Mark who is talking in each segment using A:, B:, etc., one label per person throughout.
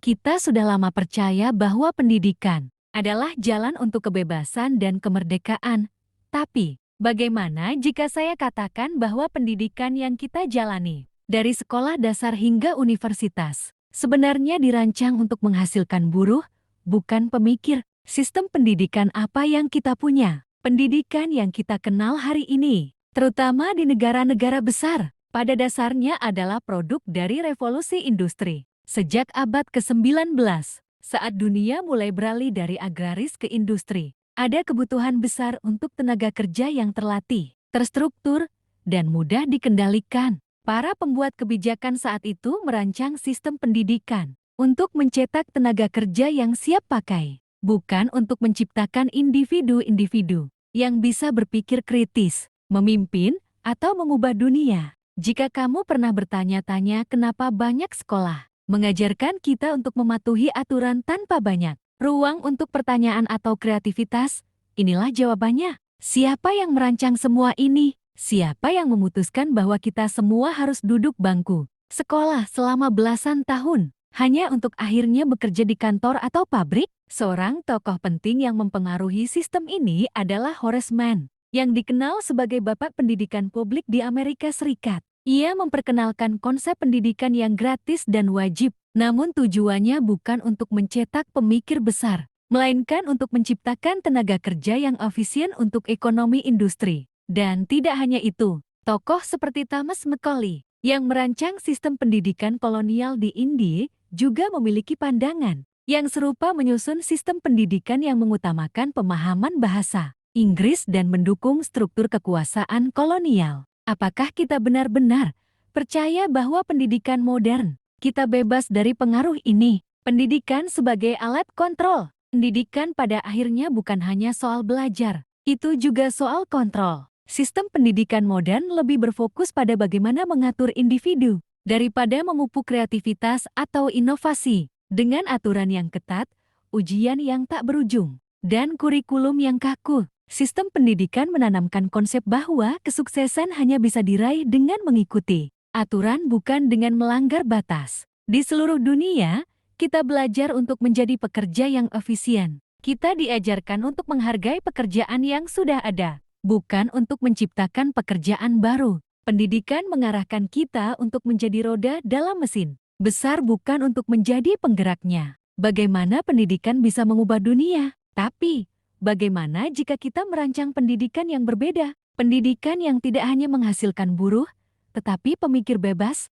A: Kita sudah lama percaya bahwa pendidikan adalah jalan untuk kebebasan dan kemerdekaan. Tapi, bagaimana jika saya katakan bahwa pendidikan yang kita jalani, dari sekolah dasar hingga universitas, sebenarnya dirancang untuk menghasilkan buruh, bukan pemikir? Sistem pendidikan apa yang kita punya? Pendidikan yang kita kenal hari ini, terutama di negara-negara besar, pada dasarnya adalah produk dari revolusi industri. Sejak abad ke-19, saat dunia mulai beralih dari agraris ke industri, ada kebutuhan besar untuk tenaga kerja yang terlatih, terstruktur, dan mudah dikendalikan. Para pembuat kebijakan saat itu merancang sistem pendidikan untuk mencetak tenaga kerja yang siap pakai, bukan untuk menciptakan individu-individu yang bisa berpikir kritis, memimpin, atau mengubah dunia. Jika kamu pernah bertanya-tanya kenapa banyak sekolah mengajarkan kita untuk mematuhi aturan tanpa banyak ruang untuk pertanyaan atau kreativitas, inilah jawabannya. Siapa yang merancang semua ini? Siapa yang memutuskan bahwa kita semua harus duduk bangku sekolah selama belasan tahun, hanya untuk akhirnya bekerja di kantor atau pabrik? Seorang tokoh penting yang mempengaruhi sistem ini adalah Horace Mann, yang dikenal sebagai Bapak Pendidikan Publik di Amerika Serikat. Ia memperkenalkan konsep pendidikan yang gratis dan wajib, namun tujuannya bukan untuk mencetak pemikir besar, melainkan untuk menciptakan tenaga kerja yang efisien untuk ekonomi industri. Dan tidak hanya itu, tokoh seperti Thomas Macaulay, yang merancang sistem pendidikan kolonial di India, juga memiliki pandangan yang serupa, menyusun sistem pendidikan yang mengutamakan pemahaman bahasa Inggris dan mendukung struktur kekuasaan kolonial. Apakah kita benar-benar percaya bahwa pendidikan modern, kita bebas dari pengaruh ini? Pendidikan sebagai alat kontrol. Pendidikan pada akhirnya bukan hanya soal belajar, itu juga soal kontrol. Sistem pendidikan modern lebih berfokus pada bagaimana mengatur individu, daripada memupuk kreativitas atau inovasi. Dengan aturan yang ketat, ujian yang tak berujung, dan kurikulum yang kaku, sistem pendidikan menanamkan konsep bahwa kesuksesan hanya bisa diraih dengan mengikuti aturan, bukan dengan melanggar batas. Di seluruh dunia, kita belajar untuk menjadi pekerja yang efisien. Kita diajarkan untuk menghargai pekerjaan yang sudah ada, bukan untuk menciptakan pekerjaan baru. Pendidikan mengarahkan kita untuk menjadi roda dalam mesin besar, bukan untuk menjadi penggeraknya. Bagaimana pendidikan bisa mengubah dunia? Tapi, bagaimana jika kita merancang pendidikan yang berbeda? Pendidikan yang tidak hanya menghasilkan buruh, tetapi pemikir bebas?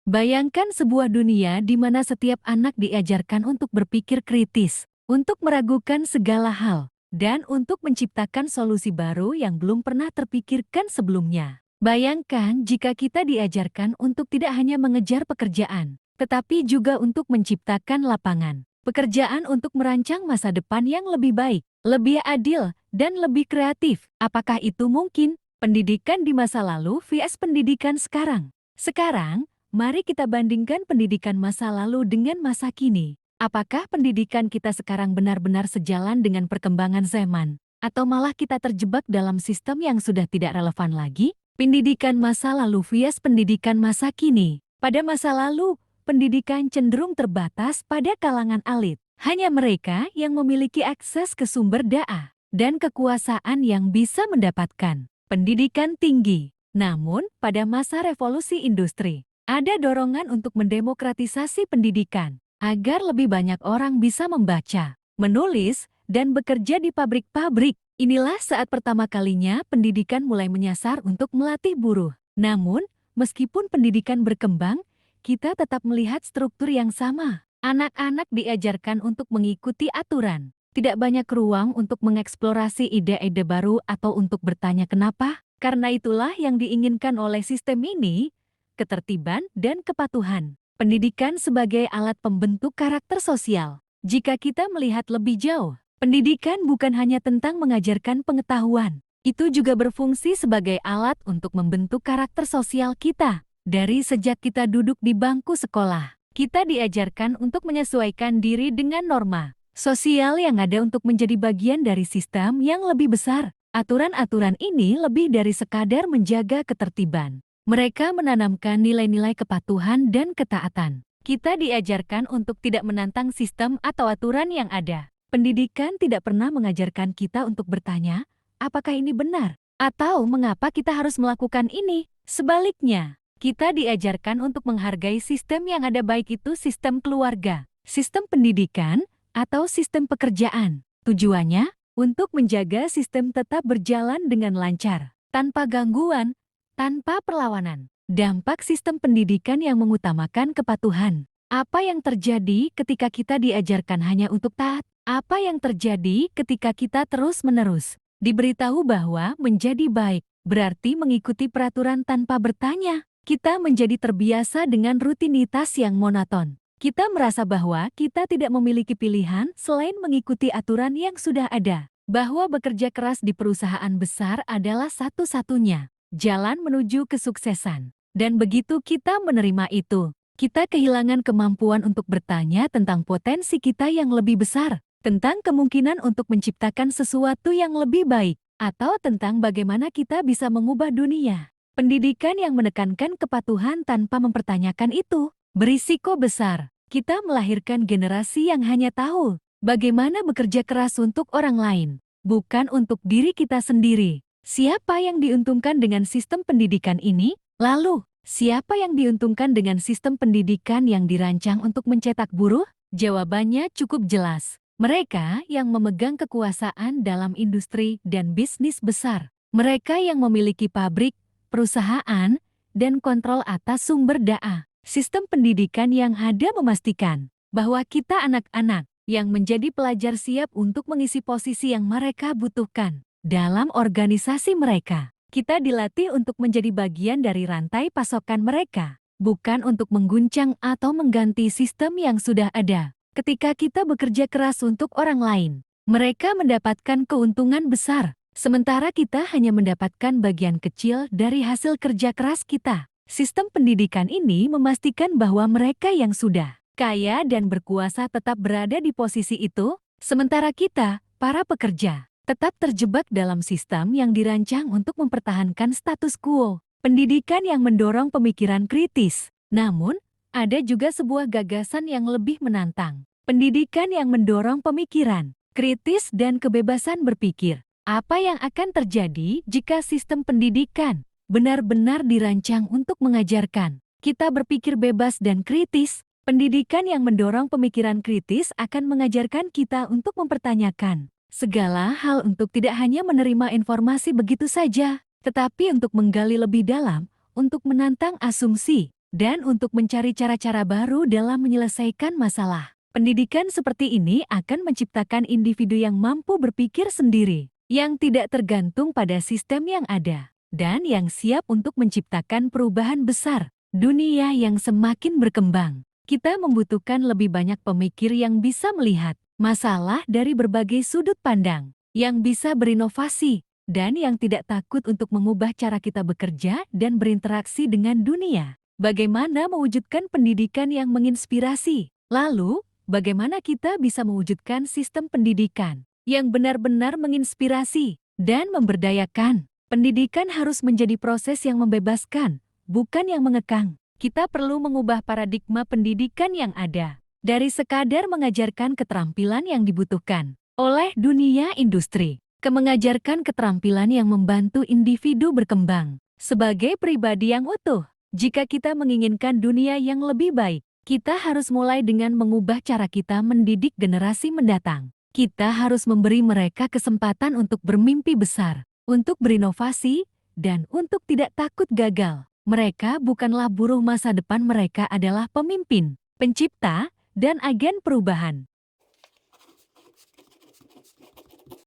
A: Bayangkan sebuah dunia di mana setiap anak diajarkan untuk berpikir kritis, untuk meragukan segala hal, dan untuk menciptakan solusi baru yang belum pernah terpikirkan sebelumnya. Bayangkan jika kita diajarkan untuk tidak hanya mengejar pekerjaan, tetapi juga untuk menciptakan lapangan pekerjaan untuk merancang masa depan yang lebih baik, lebih adil, dan lebih kreatif. Apakah itu mungkin? Pendidikan di masa lalu vs pendidikan sekarang. Sekarang, mari kita bandingkan pendidikan masa lalu dengan masa kini. Apakah pendidikan kita sekarang benar-benar sejalan dengan perkembangan zaman? Atau malah kita terjebak dalam sistem yang sudah tidak relevan lagi? Pendidikan masa lalu vs pendidikan masa kini. Pada masa lalu, pendidikan cenderung terbatas pada kalangan elit. Hanya mereka yang memiliki akses ke sumber daya dan kekuasaan yang bisa mendapatkan pendidikan tinggi. Namun, pada masa revolusi industri, ada dorongan untuk mendemokratisasi pendidikan agar lebih banyak orang bisa membaca, menulis, dan bekerja di pabrik-pabrik. Inilah saat pertama kalinya pendidikan mulai menyasar untuk melatih buruh. Namun, meskipun pendidikan berkembang, kita tetap melihat struktur yang sama. Anak-anak diajarkan untuk mengikuti aturan. Tidak banyak ruang untuk mengeksplorasi ide-ide baru atau untuk bertanya kenapa. Karena itulah yang diinginkan oleh sistem ini, ketertiban dan kepatuhan. Pendidikan sebagai alat pembentuk karakter sosial. Jika kita melihat lebih jauh, pendidikan bukan hanya tentang mengajarkan pengetahuan. Itu juga berfungsi sebagai alat untuk membentuk karakter sosial kita. Dari sejak kita duduk di bangku sekolah, kita diajarkan untuk menyesuaikan diri dengan norma sosial yang ada untuk menjadi bagian dari sistem yang lebih besar. Aturan-aturan ini lebih dari sekadar menjaga ketertiban. Mereka menanamkan nilai-nilai kepatuhan dan ketaatan. Kita diajarkan untuk tidak menantang sistem atau aturan yang ada. Pendidikan tidak pernah mengajarkan kita untuk bertanya, apakah ini benar? Atau mengapa kita harus melakukan ini? Sebaliknya, kita diajarkan untuk menghargai sistem yang ada, baik itu sistem keluarga, sistem pendidikan, atau sistem pekerjaan. Tujuannya, untuk menjaga sistem tetap berjalan dengan lancar, tanpa gangguan, tanpa perlawanan. Dampak sistem pendidikan yang mengutamakan kepatuhan. Apa yang terjadi ketika kita diajarkan hanya untuk taat? Apa yang terjadi ketika kita terus-menerus diberitahu bahwa menjadi baik berarti mengikuti peraturan tanpa bertanya? Kita menjadi terbiasa dengan rutinitas yang monoton. Kita merasa bahwa kita tidak memiliki pilihan selain mengikuti aturan yang sudah ada. Bahwa bekerja keras di perusahaan besar adalah satu-satunya jalan menuju kesuksesan. Dan begitu kita menerima itu, kita kehilangan kemampuan untuk bertanya tentang potensi kita yang lebih besar, tentang kemungkinan untuk menciptakan sesuatu yang lebih baik, atau tentang bagaimana kita bisa mengubah dunia. Pendidikan yang menekankan kepatuhan tanpa mempertanyakan itu berisiko besar. Kita melahirkan generasi yang hanya tahu bagaimana bekerja keras untuk orang lain, bukan untuk diri kita sendiri. Siapa yang diuntungkan dengan sistem pendidikan ini? Lalu, siapa yang diuntungkan dengan sistem pendidikan yang dirancang untuk mencetak buruh? Jawabannya cukup jelas. Mereka yang memegang kekuasaan dalam industri dan bisnis besar. Mereka yang memiliki pabrik, perusahaan, dan kontrol atas sumber daya. Sistem pendidikan yang ada memastikan bahwa kita anak-anak yang menjadi pelajar siap untuk mengisi posisi yang mereka butuhkan dalam organisasi mereka. Kita dilatih untuk menjadi bagian dari rantai pasokan mereka, bukan untuk mengguncang atau mengganti sistem yang sudah ada. Ketika kita bekerja keras untuk orang lain, mereka mendapatkan keuntungan besar, sementara kita hanya mendapatkan bagian kecil dari hasil kerja keras kita. Sistem pendidikan ini memastikan bahwa mereka yang sudah kaya dan berkuasa tetap berada di posisi itu, sementara kita, para pekerja, tetap terjebak dalam sistem yang dirancang untuk mempertahankan status quo. Pendidikan yang mendorong pemikiran kritis. Namun, ada juga sebuah gagasan yang lebih menantang. Pendidikan yang mendorong pemikiran kritis dan kebebasan berpikir. Apa yang akan terjadi jika sistem pendidikan benar-benar dirancang untuk mengajarkan kita berpikir bebas dan kritis? Pendidikan yang mendorong pemikiran kritis akan mengajarkan kita untuk mempertanyakan segala hal, untuk tidak hanya menerima informasi begitu saja, tetapi untuk menggali lebih dalam, untuk menantang asumsi, dan untuk mencari cara-cara baru dalam menyelesaikan masalah. Pendidikan seperti ini akan menciptakan individu yang mampu berpikir sendiri, yang tidak tergantung pada sistem yang ada, dan yang siap untuk menciptakan perubahan besar. Dunia yang semakin berkembang, kita membutuhkan lebih banyak pemikir yang bisa melihat masalah dari berbagai sudut pandang, yang bisa berinovasi, dan yang tidak takut untuk mengubah cara kita bekerja dan berinteraksi dengan dunia. Bagaimana mewujudkan pendidikan yang menginspirasi? Lalu, bagaimana kita bisa mewujudkan sistem pendidikan yang benar-benar menginspirasi dan memberdayakan? Pendidikan harus menjadi proses yang membebaskan, bukan yang mengekang. Kita perlu mengubah paradigma pendidikan yang ada, dari sekadar mengajarkan keterampilan yang dibutuhkan oleh dunia industri, ke mengajarkan keterampilan yang membantu individu berkembang sebagai pribadi yang utuh. Jika kita menginginkan dunia yang lebih baik, kita harus mulai dengan mengubah cara kita mendidik generasi mendatang. Kita harus memberi mereka kesempatan untuk bermimpi besar, untuk berinovasi, dan untuk tidak takut gagal. Mereka bukanlah buruh masa depan, mereka adalah pemimpin, pencipta, dan agen perubahan.